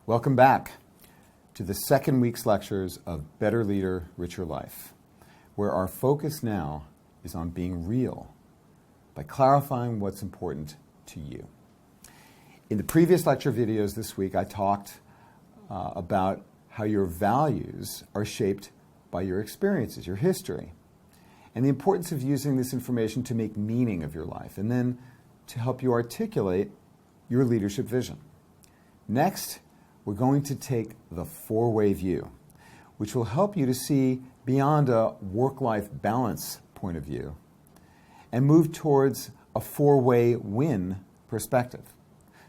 Welcome back to the second week's lectures of Better Leader, Richer Life, where our focus now is on being real by clarifying what's important to you. In the previous lecture videos this week, I talked about how your values are shaped by your experiences, your history, and the importance of using this information to make meaning of your life and then to help you articulate your leadership vision. Next, we're going to take the four-way view, which will help you to see beyond a work-life balance point of view and move towards a four-way win perspective.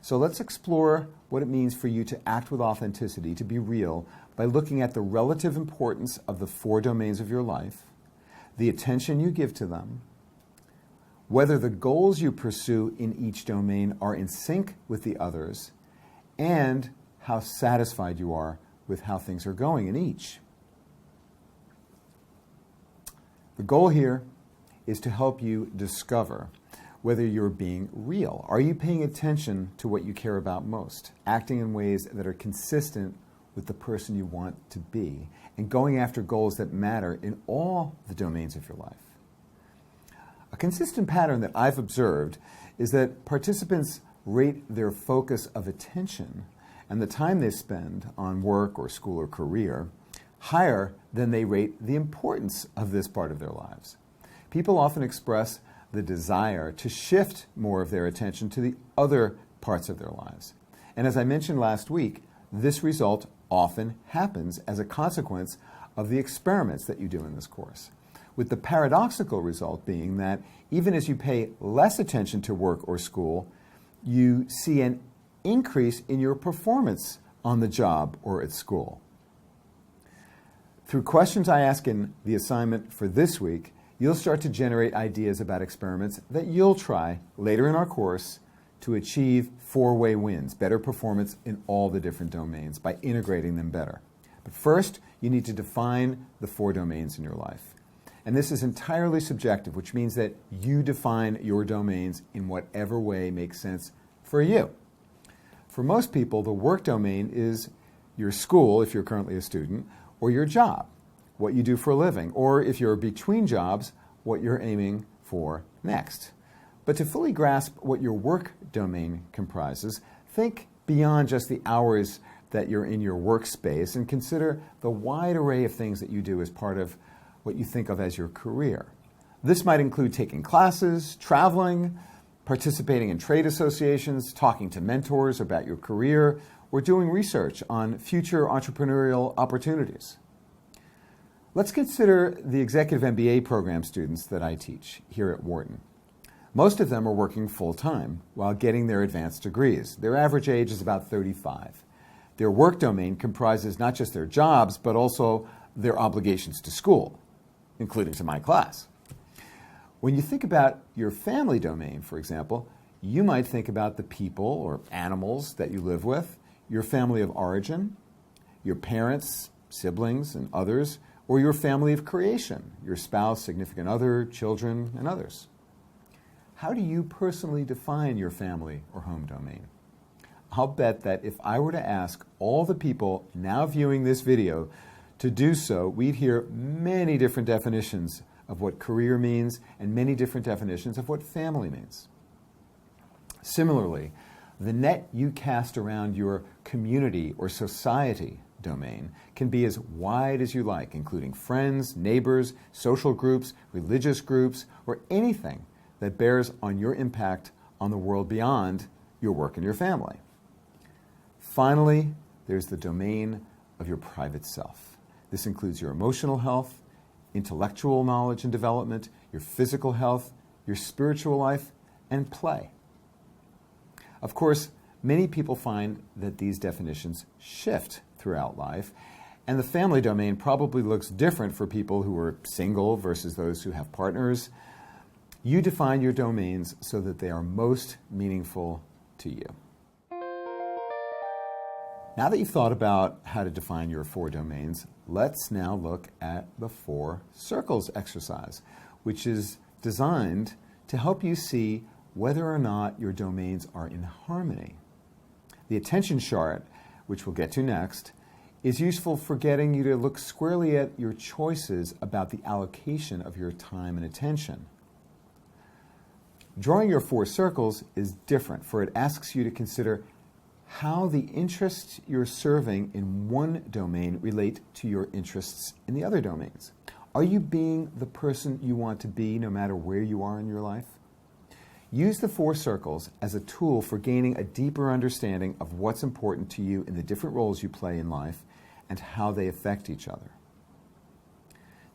So let's explore what it means for you to act with authenticity, to be real, by looking at the relative importance of the four domains of your life, the attention you give to them, whether the goals you pursue in each domain are in sync with the others, and how satisfied you are with how things are going in each. The goal here is to help you discover whether you're being real. Are you paying attention to what you care about most, acting in ways that are consistent with the person you want to be, and going after goals that matter in all the domains of your life? A consistent pattern that I've observed is that participants rate their focus of attention and the time they spend on work or school or career higher than they rate the importance of this part of their lives. People often express the desire to shift more of their attention to the other parts of their lives. And as I mentioned last week, this result often happens as a consequence of the experiments that you do in this course, with the paradoxical result being that even as you pay less attention to work or school, you see an increase in your performance on the job or at school. Through questions I ask in the assignment for this week, you'll start to generate ideas about experiments that you'll try later in our course to achieve four-way wins, better performance in all the different domains by integrating them better. But first, you need to define the four domains in your life. And this is entirely subjective, which means that you define your domains in whatever way makes sense for you. For most people, the work domain is your school, if you're currently a student, or your job, what you do for a living, or if you're between jobs, what you're aiming for next. But to fully grasp what your work domain comprises, think beyond just the hours that you're in your workspace and consider the wide array of things that you do as part of what you think of as your career. This might include taking classes, traveling, participating in trade associations, talking to mentors about your career, or doing research on future entrepreneurial opportunities. Let's consider the executive MBA program students that I teach here at Wharton. Most of them are working full-time while getting their advanced degrees. Their average age is about 35. Their work domain comprises not just their jobs, but also their obligations to school, including to my class. When you think about your family domain, for example, you might think about the people or animals that you live with, your family of origin, your parents, siblings, and others, or your family of creation, your spouse, significant other, children, and others. How do you personally define your family or home domain? I'll bet that if I were to ask all the people now viewing this video to do so, we'd hear many different definitions of what career means and many different definitions of what family means. Similarly, the net you cast around your community or society domain can be as wide as you like, including friends, neighbors, social groups, religious groups, or anything that bears on your impact on the world beyond your work and your family. Finally, there's the domain of your private self. This includes your emotional health, intellectual knowledge and development, your physical health, your spiritual life, and play. Of course, many people find that these definitions shift throughout life, and the family domain probably looks different for people who are single versus those who have partners. You define your domains so that they are most meaningful to you. Now that you've thought about how to define your four domains, let's now look at the four circles exercise, which is designed to help you see whether or not your domains are in harmony. The attention chart, which we'll get to next, is useful for getting you to look squarely at your choices about the allocation of your time and attention. Drawing your 4 circles is different, for it asks you to consider how the interests you're serving in one domain relate to your interests in the other domains. Are you being the person you want to be no matter where you are in your life? Use the 4 circles as a tool for gaining a deeper understanding of what's important to you in the different roles you play in life and how they affect each other.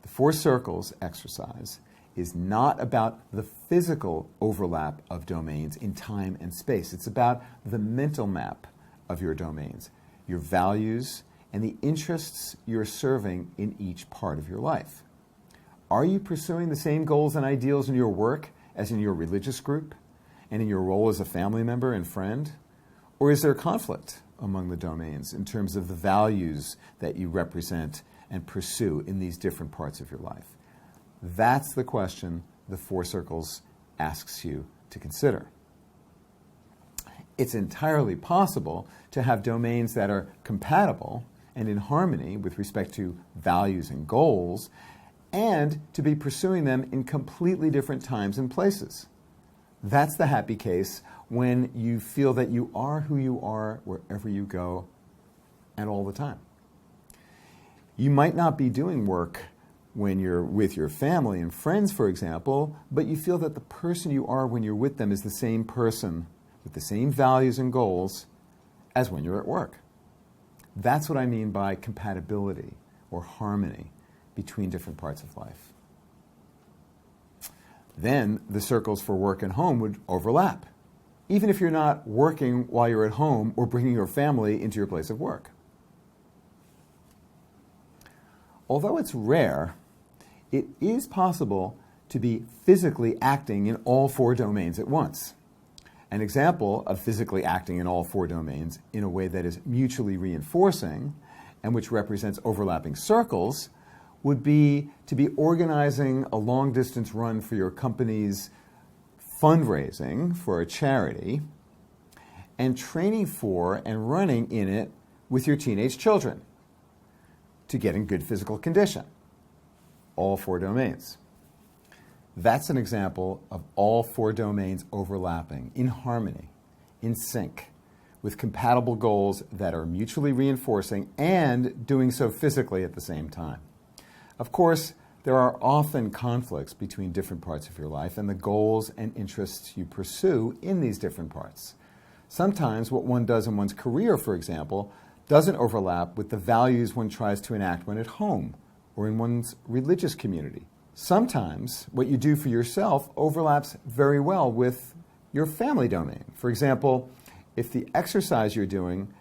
The 4 circles exercise is not about the physical overlap of domains in time and space. It's about the mental map of your domains, your values, and the interests you're serving in each part of your life. Are you pursuing the same goals and ideals in your work as in your religious group and in your role as a family member and friend? Or is there conflict among the domains in terms of the values that you represent and pursue in these different parts of your life? That's the question the 4 circles asks you to consider. It's entirely possible to have domains that are compatible and in harmony with respect to values and goals, and to be pursuing them in completely different times and places. That's the happy case when you feel that you are who you are wherever you go and all the time. You might not be doing work when you're with your family and friends, for example, but you feel that the person you are when you're with them is the same person with the same values and goals as when you're at work. That's what I mean by compatibility or harmony between different parts of life. Then the circles for work and home would overlap, even if you're not working while you're at home or bringing your family into your place of work. Although it's rare, it is possible to be physically acting in all 4 domains at once. An example of physically acting in all 4 domains in a way that is mutually reinforcing and which represents overlapping circles would be to be organizing a long-distance run for your company's fundraising for a charity and training for and running in it with your teenage children to get in good physical condition. All 4 domains. That's an example of all 4 domains overlapping in harmony, in sync, with compatible goals that are mutually reinforcing and doing so physically at the same time. Of course, there are often conflicts between different parts of your life and the goals and interests you pursue in these different parts. Sometimes what one does in one's career, for example, doesn't overlap with the values one tries to enact when at home or in one's religious community. Sometimes what you do for yourself overlaps very well with your family domain. For example, if the exercise you're doing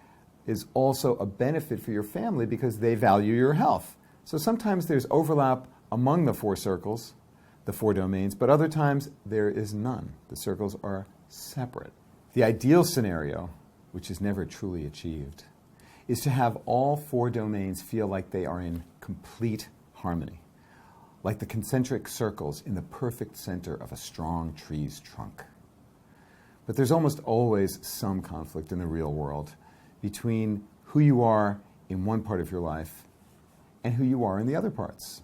is also a benefit for your family because they value your health. So sometimes there's overlap among the 4 circles, the 4 domains, but other times there is none. The circles are separate. The ideal scenario, which is never truly achieved, is to have all 4 domains feel like they are in complete harmony, like the concentric circles in the perfect center of a strong tree's trunk. But there's almost always some conflict in the real world between who you are in one part of your life and who you are in the other parts.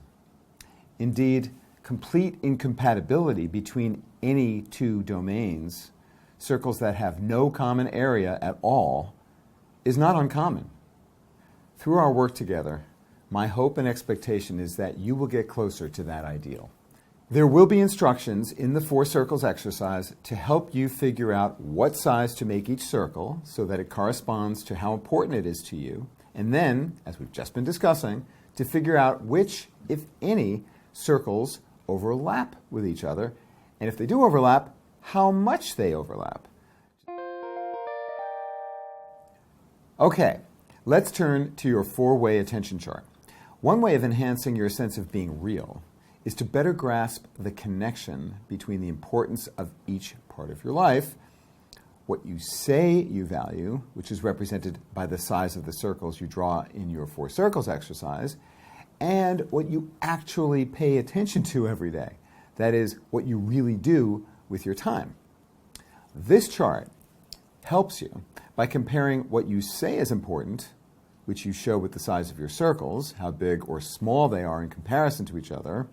Indeed, complete incompatibility between any 2 domains, circles that have no common area at all, is not uncommon. Through our work together, my hope and expectation is that you will get closer to that ideal. There will be instructions in the 4 circles exercise to help you figure out what size to make each circle so that it corresponds to how important it is to you, and then, as we've just been discussing, to figure out which, if any, circles overlap with each other, and if they do overlap, how much they overlap. Okay, let's turn to your 4-way attention chart. One way of enhancing your sense of being real is to better grasp the connection between the importance of each part of your life, what you say you value, which is represented by the size of the circles you draw in your 4 circles exercise, and what you actually pay attention to every day. That is, what you really do with your time. This chart helps you by comparing what you say is important, which you show with the size of your circles, how big or small they are in comparison to each other,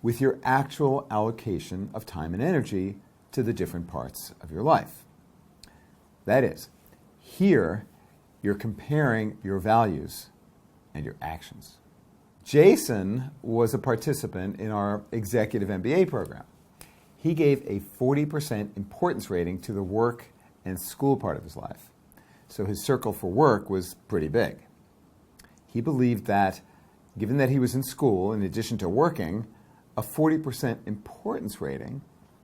with your actual allocation of time and energy to the different parts of your life. That is, here you're comparing your values and your actions. Jason was a participant in our executive MBA program. He gave a 40% importance rating to the work and school part of his life. So his circle for work was pretty big. He believed that, given that he was in school in addition to working, a 40% importance rating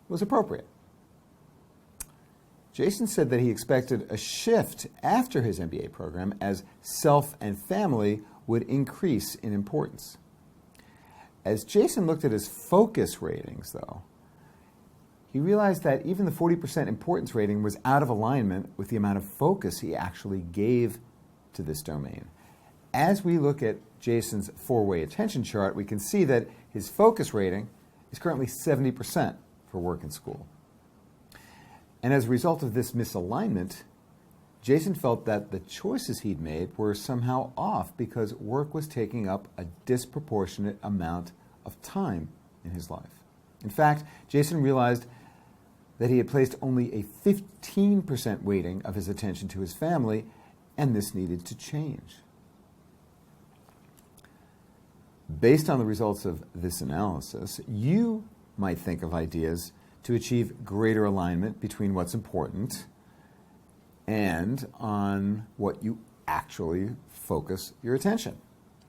was appropriate. Jason said that he expected a shift after his MBA program as self and family would increase in importance. As Jason looked at his focus ratings, though, he realized that even the 40% importance rating was out of alignment with the amount of focus he actually gave to this domain. As we look at Jason's four-way attention chart, we can see that his focus rating is currently 70% for work and school. And as a result of this misalignment, Jason felt that the choices he'd made were somehow off because work was taking up a disproportionate amount of time in his life. In fact, Jason realized that he had placed only a 15% weighting of his attention to his family, and this needed to change. Based on the results of this analysis, you might think of ideas to achieve greater alignment between what's important and on what you actually focus your attention.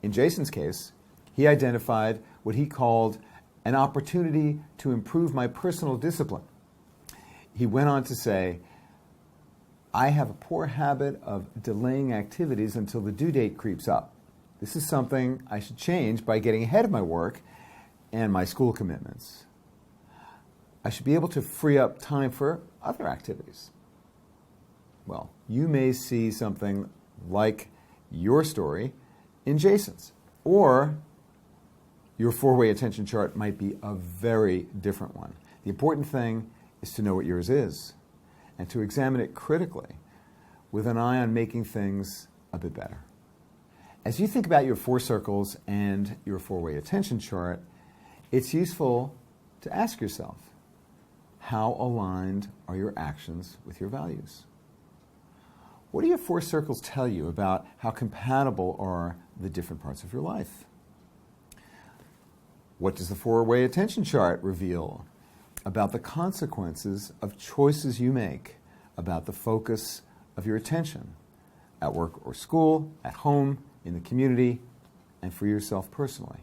In Jason's case, he identified what he called an opportunity to improve my personal discipline. He went on to say, I have a poor habit of delaying activities until the due date creeps up. This is something I should change by getting ahead of my work and my school commitments. I should be able to free up time for other activities. Well, you may see something like your story in Jason's, or your four-way attention chart might be a very different one. The important thing is to know what yours is and to examine it critically with an eye on making things a bit better. As you think about your four circles and your four-way attention chart, it's useful to ask yourself, how aligned are your actions with your values? What do your four circles tell you about how compatible are the different parts of your life? What does the four-way attention chart reveal about the consequences of choices you make about the focus of your attention at work or school, at home, in the community, and for yourself personally?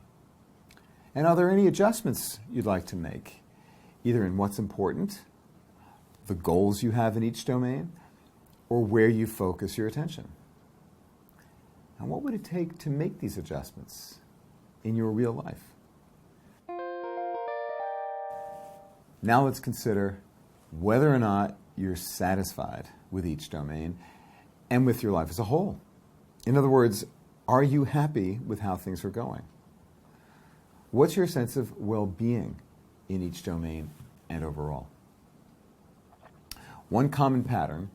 And are there any adjustments you'd like to make, either in what's important, the goals you have in each domain, or where you focus your attention? And what would it take to make these adjustments in your real life? Now let's consider whether or not you're satisfied with each domain and with your life as a whole. In other words, are you happy with how things are going? What's your sense of well-being in each domain and overall? One common pattern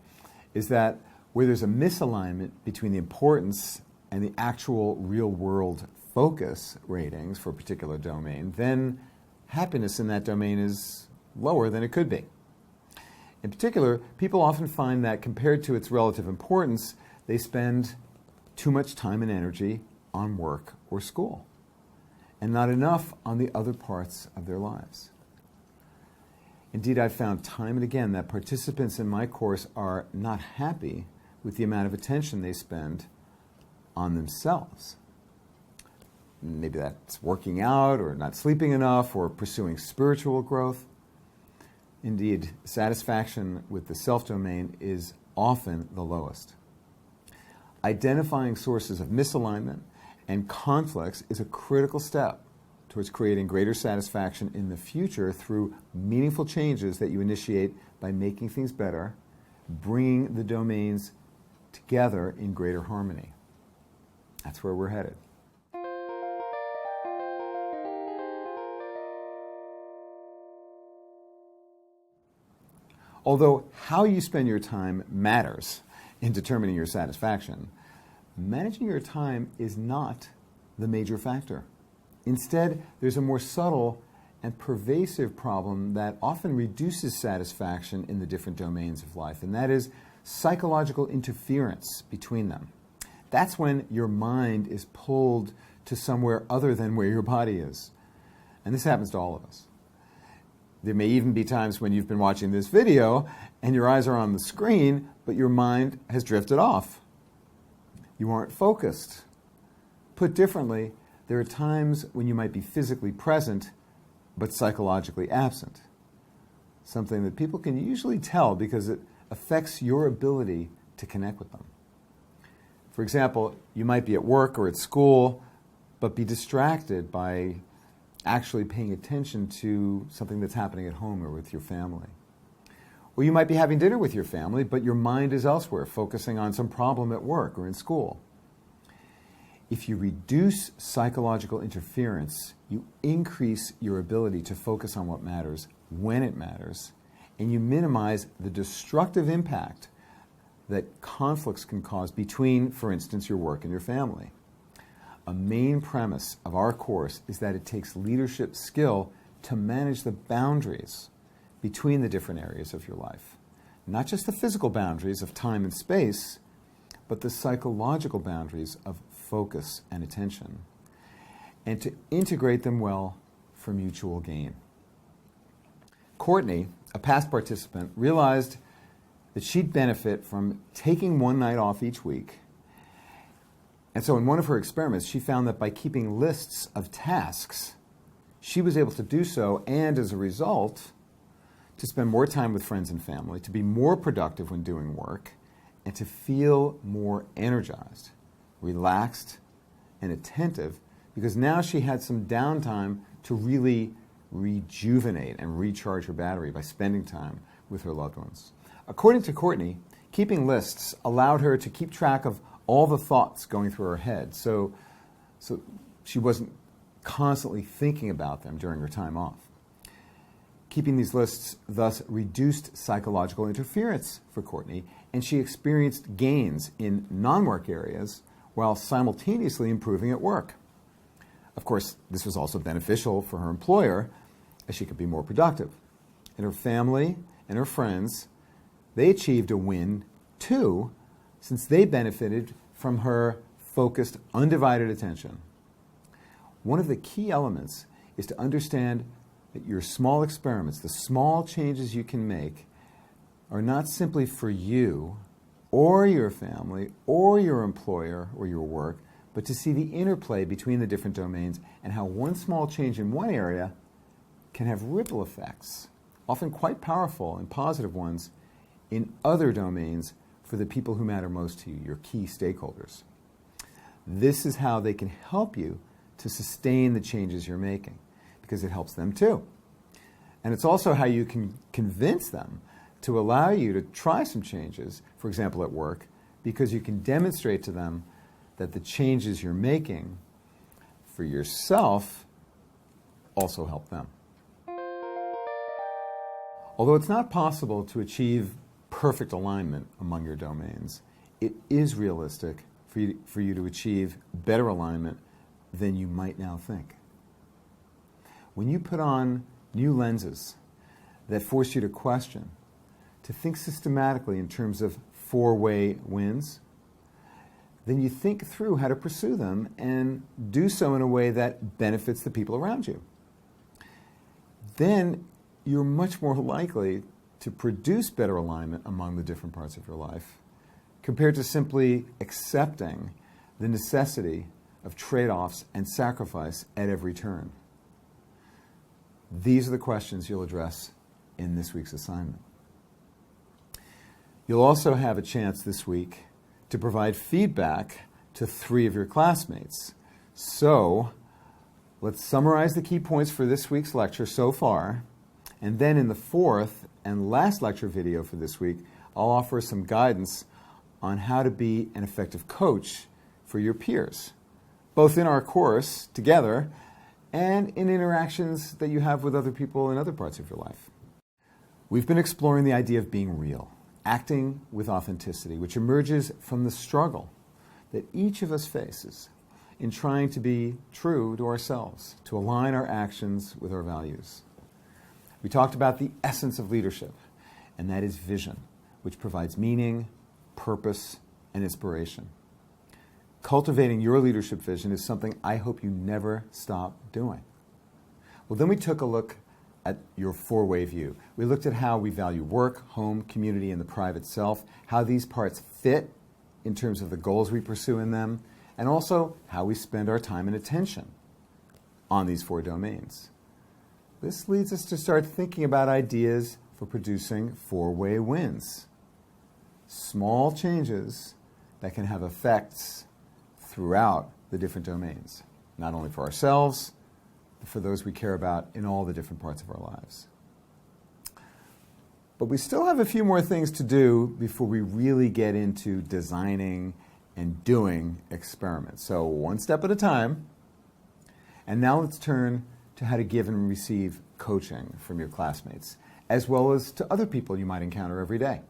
is that where there's a misalignment between the importance and the actual real-world focus ratings for a particular domain, then happiness in that domain is lower than it could be. In particular, people often find that compared to its relative importance, they spend too much time and energy on work or school, and not enough on the other parts of their lives. Indeed, I've found time and again that participants in my course are not happy with the amount of attention they spend on themselves. Maybe that's working out, or not sleeping enough, or pursuing spiritual growth. Indeed, satisfaction with the self-domain is often the lowest. Identifying sources of misalignment and conflicts is a critical step towards creating greater satisfaction in the future through meaningful changes that you initiate by making things better, bringing the domains together in greater harmony. That's where we're headed. Although how you spend your time matters in determining your satisfaction, managing your time is not the major factor. Instead, there's a more subtle and pervasive problem that often reduces satisfaction in the different domains of life, and that is psychological interference between them. That's when your mind is pulled to somewhere other than where your body is. And this happens to all of us. There may even be times when you've been watching this video and your eyes are on the screen, but your mind has drifted off. You aren't focused. Put differently, there are times when you might be physically present, but psychologically absent. Something that people can usually tell because it affects your ability to connect with them. For example, you might be at work or at school, but be distracted by actually paying attention to something that's happening at home or with your family. Or you might be having dinner with your family, but your mind is elsewhere, focusing on some problem at work or in school. If you reduce psychological interference, you increase your ability to focus on what matters when it matters, and you minimize the destructive impact that conflicts can cause between, for instance, your work and your family. A main premise of our course is that it takes leadership skill to manage the boundaries between the different areas of your life. Not just the physical boundaries of time and space, but the psychological boundaries of focus and attention, and to integrate them well for mutual gain. Courtney, a past participant, realized that she'd benefit from taking one night off each week. And so in one of her experiments, she found that by keeping lists of tasks, she was able to do so, and as a result, to spend more time with friends and family, to be more productive when doing work, and to feel more energized, relaxed, and attentive, because now she had some downtime to really rejuvenate and recharge her battery by spending time with her loved ones. According to Courtney, keeping lists allowed her to keep track of all the thoughts going through her head, so she wasn't constantly thinking about them during her time off. Keeping these lists thus reduced psychological interference for Courtney, and she experienced gains in non-work areas while simultaneously improving at work. Of course, this was also beneficial for her employer, as she could be more productive. And her family and her friends, they achieved a win too, since they benefited from her focused, undivided attention. One of the key elements is to understand that your small experiments, the small changes you can make, are not simply for you or your family or your employer or your work, but to see the interplay between the different domains and how one small change in one area can have ripple effects, often quite powerful and positive ones, in other domains for the people who matter most to you, your key stakeholders. This is how they can help you to sustain the changes you're making, because it helps them too. And it's also how you can convince them to allow you to try some changes, for example at work, because you can demonstrate to them that the changes you're making for yourself also help them. Although it's not possible to achieve perfect alignment among your domains, it is realistic for you to achieve better alignment than you might now think. When you put on new lenses that force you to question, to think systematically in terms of four-way wins, then you think through how to pursue them and do so in a way that benefits the people around you. Then you're much more likely to produce better alignment among the different parts of your life compared to simply accepting the necessity of trade-offs and sacrifice at every turn. These are the questions you'll address in this week's assignment. You'll also have a chance this week to provide feedback to 3 of your classmates. So, let's summarize the key points for this week's lecture so far, and then in the 4th and last lecture video for this week, I'll offer some guidance on how to be an effective coach for your peers, both in our course together and in interactions that you have with other people in other parts of your life. We've been exploring the idea of being real, acting with authenticity, which emerges from the struggle that each of us faces in trying to be true to ourselves, to align our actions with our values. We talked about the essence of leadership, and that is vision, which provides meaning, purpose, and inspiration. Cultivating your leadership vision is something I hope you never stop doing. Well, then we took a look at your four-way view. We looked at how we value work, home, community, and the private self, how these parts fit in terms of the goals we pursue in them, and also how we spend our time and attention on these four domains. This leads us to start thinking about ideas for producing four-way wins. Small changes that can have effects throughout the different domains, not only for ourselves, but for those we care about in all the different parts of our lives. But we still have a few more things to do before we really get into designing and doing experiments. So one step at a time. And now let's turn to how to give and receive coaching from your classmates, as well as to other people you might encounter every day.